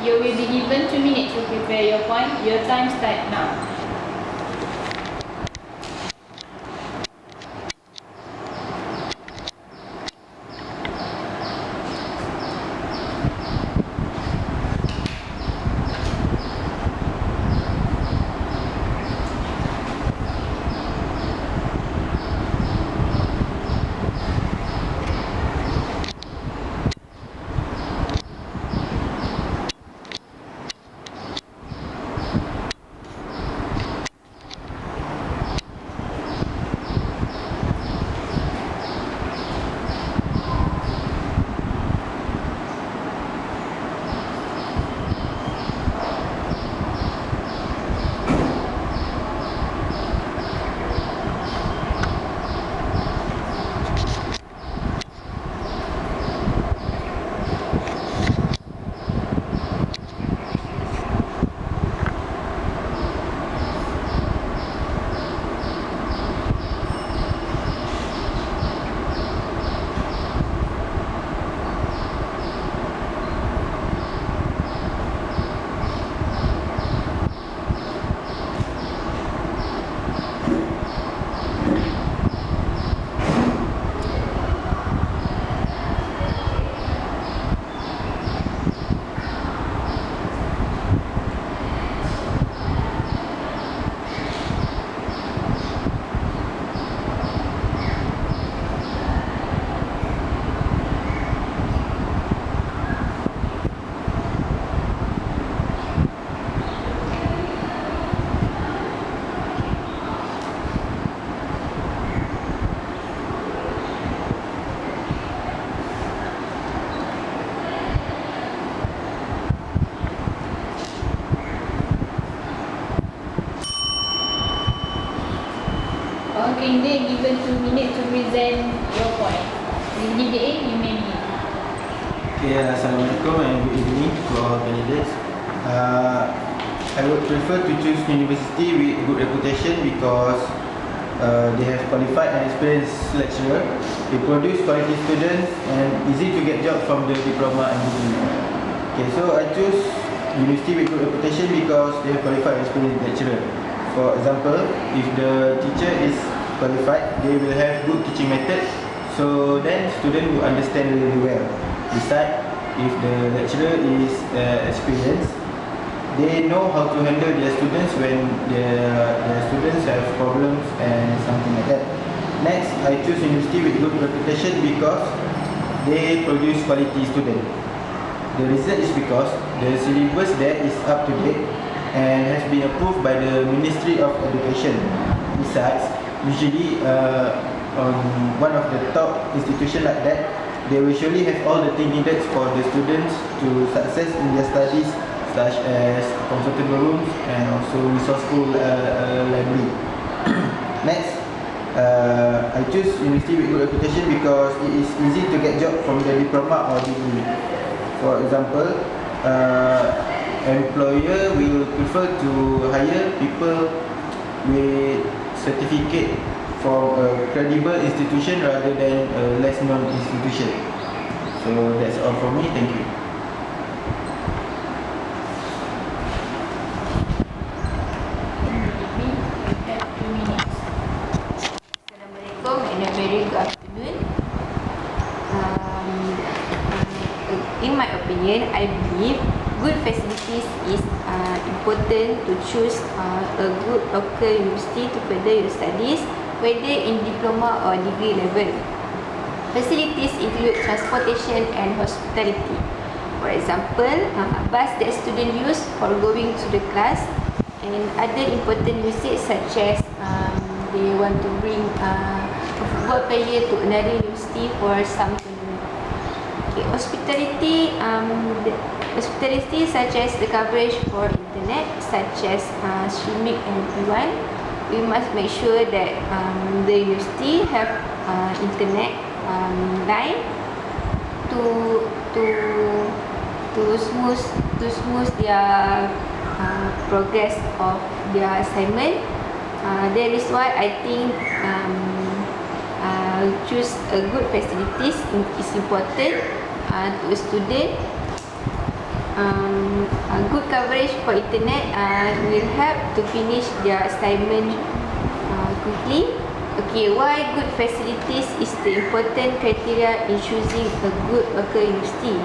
you will be given 2 minutes to prepare your point. Your time starts now. Okay, they given 2 minutes to present your point. You give the aim, you may begin. Okay, Assalamualaikum and good evening to all candidates. I would prefer to choose university with good reputation because they have qualified and experienced lecturer. They produce quality students and easy to get job from the diploma and degree. Okay, so I choose university with good reputation because they have qualified and experienced lecturer. For example, if the teacher is qualified, they will have good teaching method, so then student will understand really well. Besides, if the lecturer is experienced, they know how to handle their students when their students have problems and something like that. Next, I choose university with good reputation because they produce quality students. The reason is because the syllabus there is up to date and has been approved by the Ministry of Education. Besides, usually on one of the top institutions like that, they will surely have all the things needed for the students to success in their studies, such as comfortable rooms and also resourceful library. Next, I choose university with good reputation because it is easy to get job from the diploma or degree. For example, employer will prefer to hire people with certificate from a credible institution rather than a less known institution. So that's all from me. Thank you. Assalamualaikum and a very good afternoon. In my opinion, I believe good facilities is important to choose a good local university to further your studies, whether in diploma or degree level. Facilities include transportation and hospitality. For example, bus that students use for going to the class, and other important usage such as they want to bring a football player to another university for some tournament. Okay, hospitality such as the coverage for internet, such as streaming and P1. We must make sure that the university have internet line to smooth their progress of their assignment. That is why I think choose a good facilities is important to a student. good coverage for internet will help to finish their assignment quickly. Okay, why good facilities is the important criteria in choosing a good local university.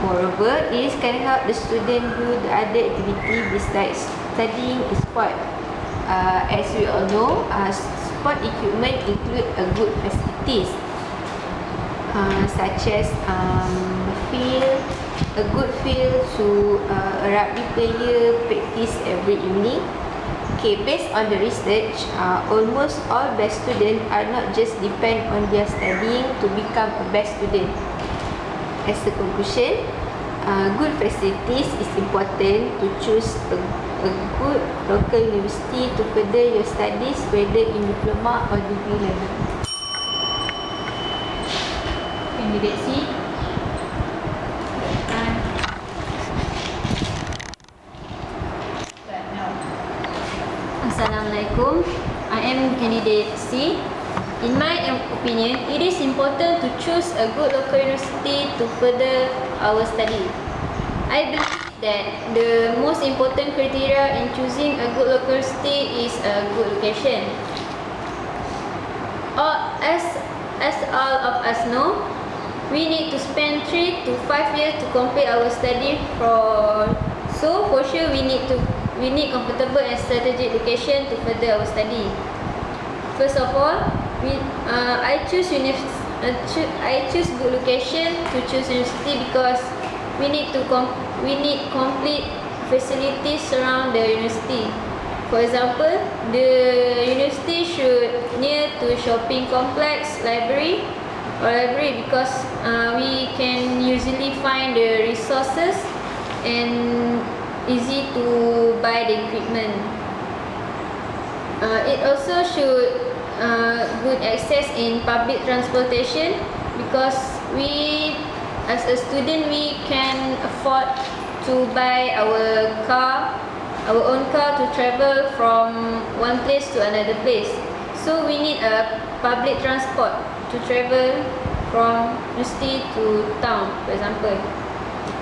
Moreover, this can help the student do the other activity besides studying in sport. As we all know, sport equipment include a good facilities such as a good field to a rugby player practice every evening. Okay, based on the research, almost all best students are not just depend on their studying to become a best student. As a conclusion, good facilities is important to choose a good local university to further your studies, whether in diploma or degree level. Candidate C. Assalamualaikum. I am candidate C. In my opinion, it is important to choose a good local university to further our study. I believe that the most important criteria in choosing a good local university is a good location. As all of us know, we need to spend 3 to 5 years to complete our study. So for sure we need comfortable and strategic location to further our study. First of all, I choose good location to choose university because we need complete facilities around the university. For example, the university should near to shopping complex, library because we can usually find the resources and easy to buy the equipment. It also should good access in public transportation because we as a student we can afford to buy our own car to travel from one place to another place. So we need a public transport to travel from university to town, for example.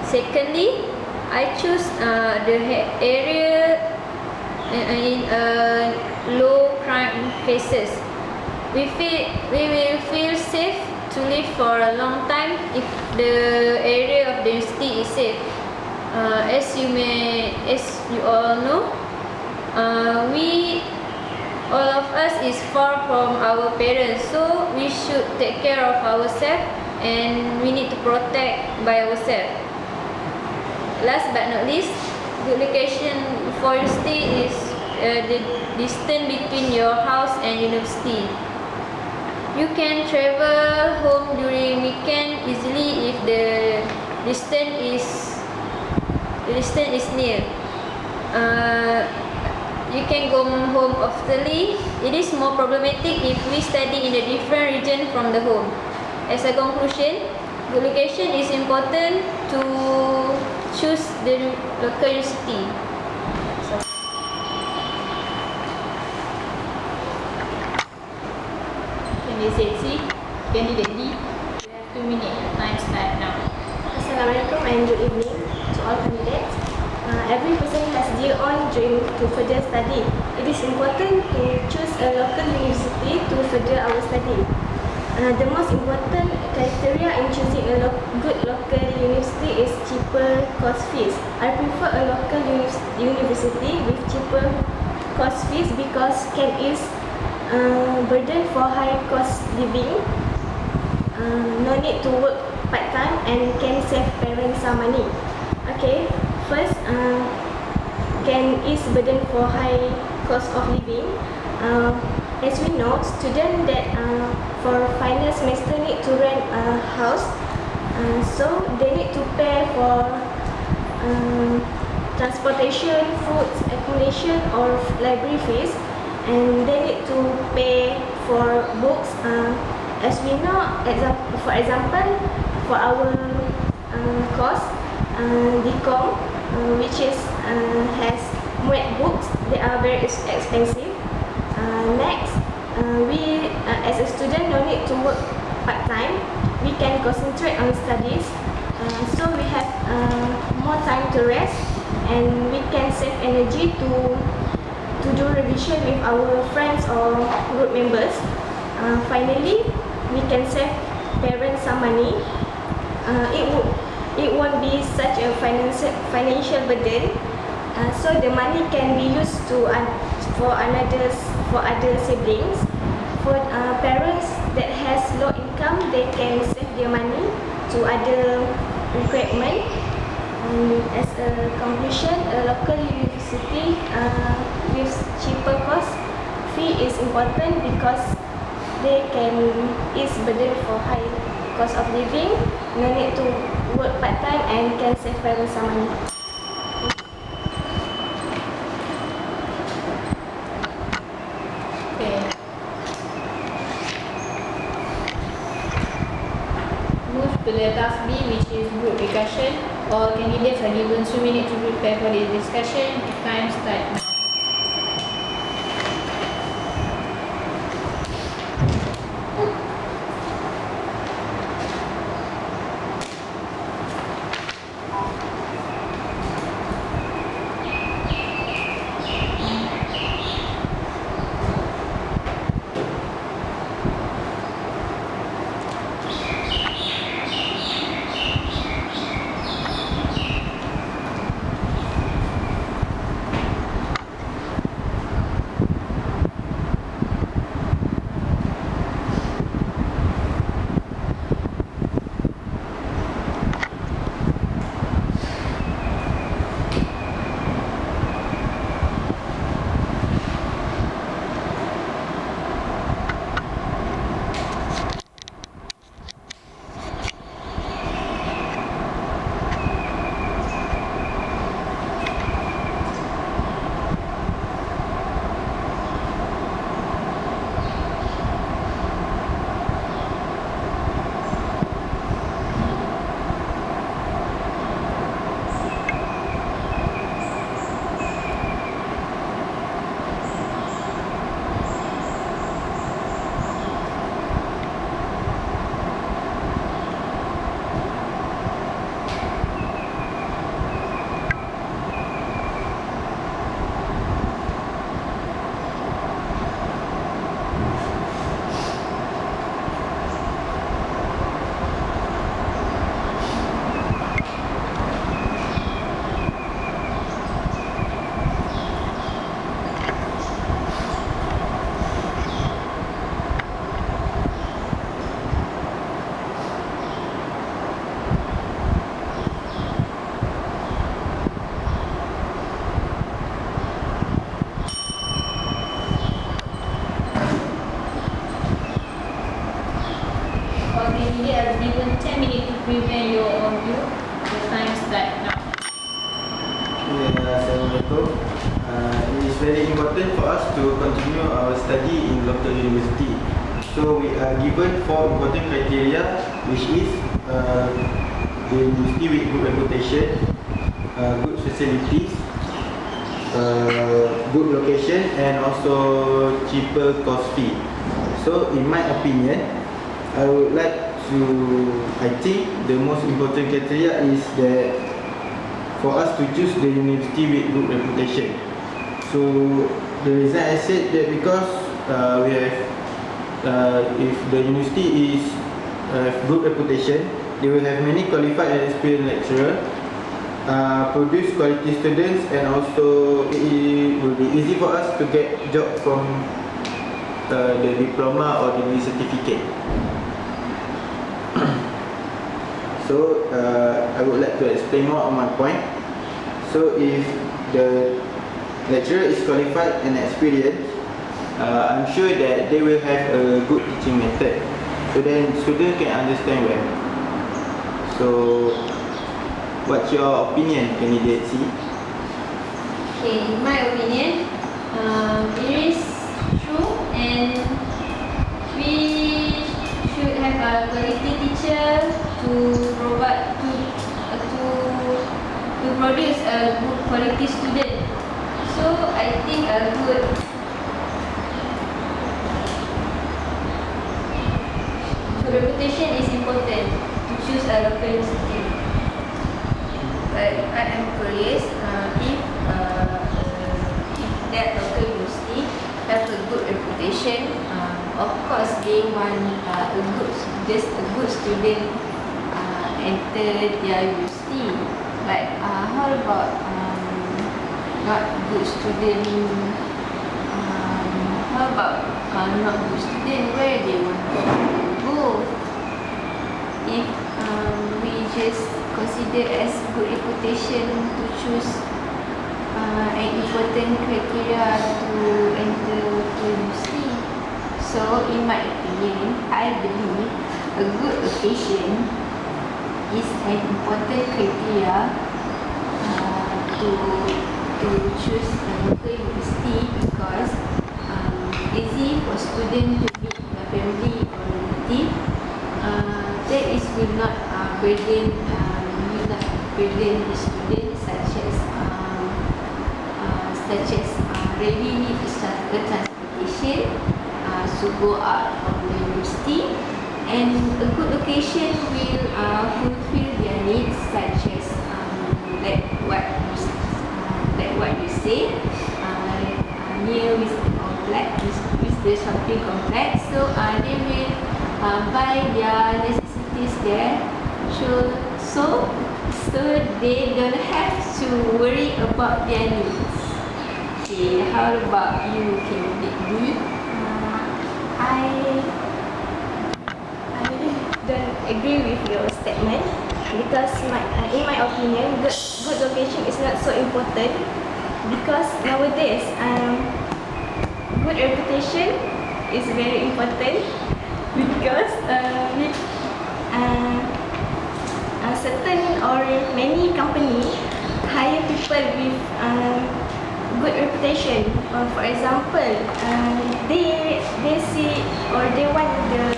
Secondly, I choose the area in low crime cases. We will feel safe to live for a long time if the area of the university is safe. As you all know, all of us is far from our parents, so we should take care of ourselves and we need to protect by ourselves. Last but not least, good location for university is the distance between your house and university. You can travel home during weekend easily if the distance is near. You can go home oftenly. It is more problematic if we study in a different region from the home. As a conclusion, good location is important to choose the local university. Candidate C, candidate D, you have 2 minutes. Time start now. Assalamualaikum and good evening to all candidates. Every person has their own dream to further study. It is important to choose a local university to further our study. The most important criteria in choosing a good local university is cheaper course fees. I prefer a local university with cheaper course fees because can ease burden for high cost living. No need to work part-time and can save parents some money. Okay, first can ease burden for high cost of living. As we know, students that for final semester need to rent a house, so they need to pay for transportation, food, accommodation or library fees, and they need to pay for books. As we know, for example, for our course, DCOM, which has Muet books, they are very expensive. Next, we as a student no need to work part-time. We can concentrate on studies. So we have more time to rest, and we can save energy to do revision with our friends or group members. Finally, we can save parents some money. It won't be such a financial burden. So the money can be used for other siblings. For parents that has low income, they can save their money to other requirement. And as a conclusion, a local university with cheaper cost fee is important because they can ease burden for high cost of living, no need to work part-time, and can save parents some money. Okay. Move to the task B, which is group discussion. All candidates are given 2 minutes to prepare for the discussion. Time start now. All candidates are given 10 minutes to prepare your own view. The time start now. Assalamualaikum. It is very important for us to continue our study in local university. So we are given 4 important criteria, which is the university with good reputation, good facilities, good location, and also cheaper cost fee. So in my opinion, I would like to, I think the most important criteria is that for us to choose the university with good reputation. So the reason I said that because we have, if the university is have good reputation, they will have many qualified and experienced lecturers, produce quality students, and also it will be easy for us to get job from the diploma or the certificate. So I would like to explain more on my point. So if the lecturer is qualified and experienced, I'm sure that they will have a good teaching method, so then students can understand well. So what's your opinion, candidate C? Okay, in my opinion, it is true, and we should have a quality teacher to provide to produce a good quality student. So I think a good reputation is important to choose a local university. curious if that local university have a good reputation. Of course, they want just a good student enter their university. But how about not good student? How about not good student? Where they want to go? If we just consider as good reputation to choose an important criteria to enter to university. So, in my opinion, I believe a good location is an important criteria to choose a local university because easy for students to meet their family or relative. That is will not burden the students such as really need transportation to go out from the university, and a good location will fulfill their needs such as like what you say, near with the shopping complex, so they will buy their necessities there. So they don't have to worry about their needs. Okay, how about you, Kennedy? I don't agree with your statement because in my opinion, good location is not so important because nowadays good reputation is very important because certain or many company hire people with good reputation. For example, they see or they want the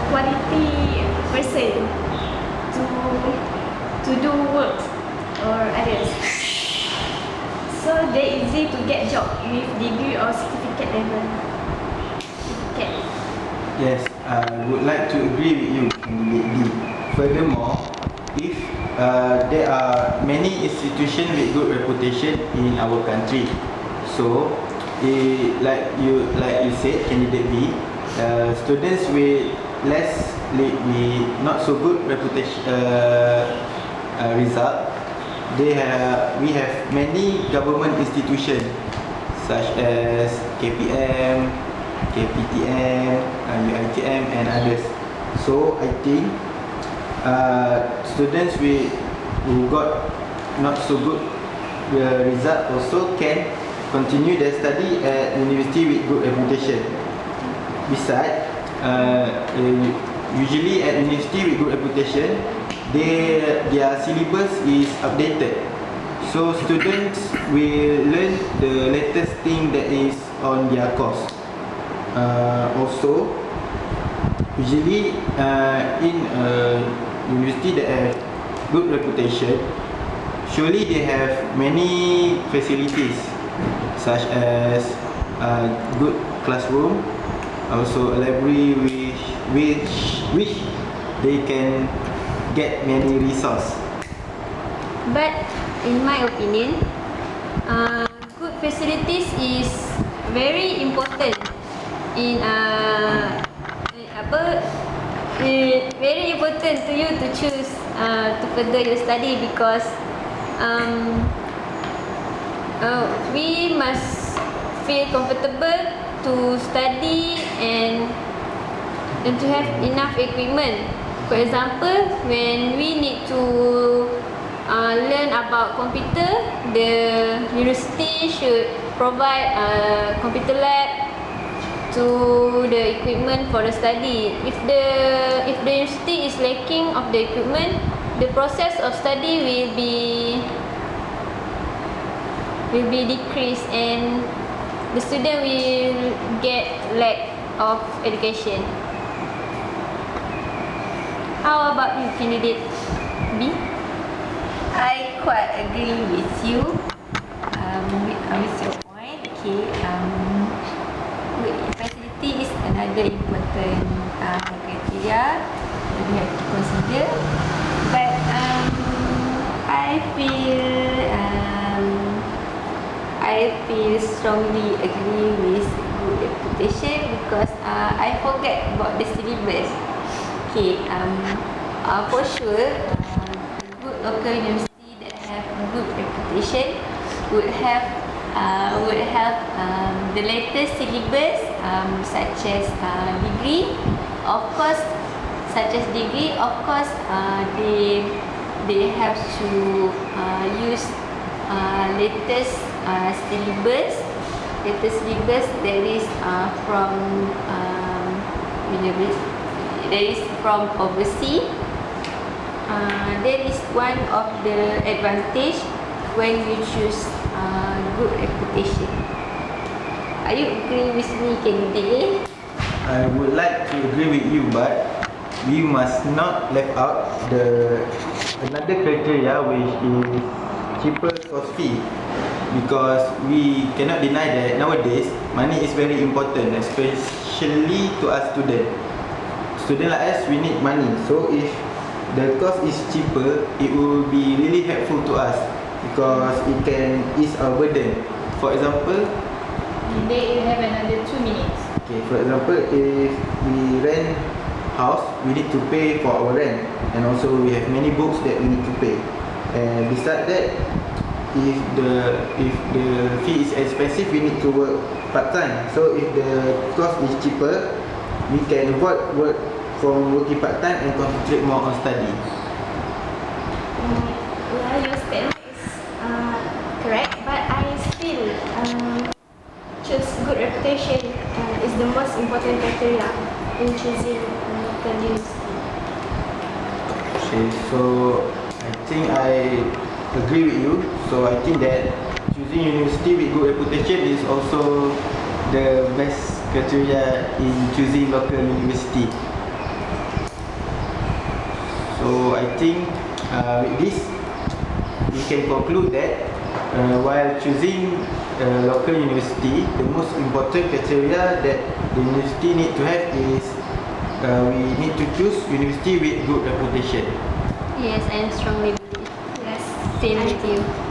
quality person to do work or others. So they easy to get job with degree or certificate level. Certificate. Yes, I would like to agree with you, candidate D. Furthermore, if there are many institutions with good reputation in our country, so like you said, candidate B, students with not so good reputation result, we have many government institutions such as KPM, KPTM, UiTM and others. So I think students who got not so good result also can continue their study at university with good reputation. Besides, usually at university with good reputation, their syllabus is updated. So students will learn the latest thing that is on their course. Also, usually in university that have good reputation, surely they have many facilities such as good classroom, also a library which they can get many resources. But in my opinion, good facilities is very important in very important to you to choose to further your study because we must feel comfortable to study and to have enough equipment. For example, when we need to learn about computer, the university should provide a computer lab to the equipment for the study. If the university is lacking of the equipment, the process of study will be decreased and the student will get lack of education. How about you, candidate B? I quite agree with you with your point. Okay, facility is another important criteria that we have to consider. But I feel I feel strongly agree with good reputation because I forget about the syllabus. Okay, for sure, good local university that have good reputation would have the latest syllabus, such as degree, of course, they have to use latest syllabus. Latest syllabus that is from that is from overseas. That is one of the advantage when you choose good reputation. Are you agree with me, candidate? I would like to agree with you, but we must not left out the another criteria which is cheaper cost fee, because we cannot deny that nowadays money is very important, especially to us student like us. We need money, so if the cost is cheaper, it will be really helpful to us because it can ease our burden. For example, Today you have another 2 minutes. okay, for example, if we rent house, we need to pay for our rent, and also we have many books that we need to pay. And besides that, if the fee is expensive, we need to work part time. So if the cost is cheaper, we can avoid work from working part time and concentrate more on study. Well, your statement is correct, but I still choose good reputation is the most important criteria in choosing local university. Okay, so I think I agree with you. So I think that choosing university with good reputation is also the best criteria in choosing local university. So I think with this we can conclude that while choosing local university, the most important criteria that the university need to have is we need to choose university with good reputation. Yes, I strongly believe. Yes. Same with you.